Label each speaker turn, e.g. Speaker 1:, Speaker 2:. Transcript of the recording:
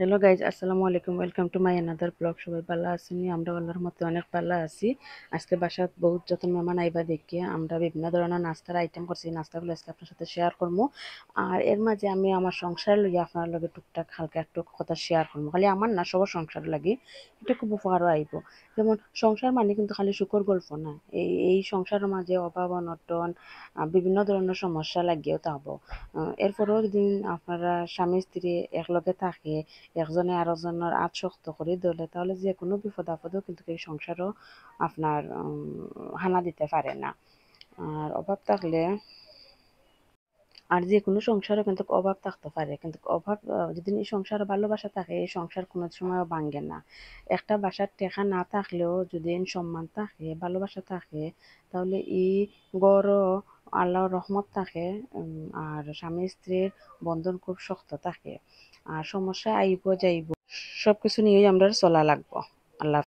Speaker 1: Hello guys, আসসালামু আলাইকুম। Welcome to my another blog. সবাই ভালো আছেন? আমরা আল্লাহর মতে অনেক ভালো আছি। আজকে বাসাত বহুত যতন মেহমান আইবা দেখিয়ে আমরা বিভিন্ন ধরনের নাস্তার আইটেম করছি। নাস্তাগুলো আজকে আপনার সাথে শেয়ার করবো। আর এর মাঝে আমি আমার সংসার লইয়া আপনার লগে টুকটাক হালকা একটু কথা শেয়ার করবো। খালি আমার না, সবার সংসার লাগে এটা খুব উপকারও আইব। যেমন সংসার মানে কিন্তু খালি সুখের গল্প না। এই সংসারের মাঝে অভাব অনটন বিভিন্ন ধরনের সমস্যা লাগিয়েও থাকবো। এরপরেও যদি আপনারা স্বামী স্ত্রী একলগে থাকে, একজনে আরেকজনের হাত শক্ত করে ধরলে, তাহলে যে কোনো বিপদ আপদেও কিন্তু এই সংসারও আপনার হানা দিতে পারে না। আর অভাব থাকলে, আর যে কোনো সংসারও কিন্তু অভাব থাকতে পারে, কিন্তু অভাব যদি এই সংসারে ভালোবাসা থাকে, এই সংসার কোনো সময়ও ভাঙ্গে না। একটা বাসার টেকা না থাকলেও যদি সম্মান থাকে, ভালোবাসা থাকে, তাহলে এই গড়ও আল্লাহর রহমত থাকে। আর স্বামী স্ত্রীর বন্ধন খুব শক্ত থাকে। আর সমস্যা আইব যাইব, সবকিছু নিয়েই আমরা চলা লাগবো।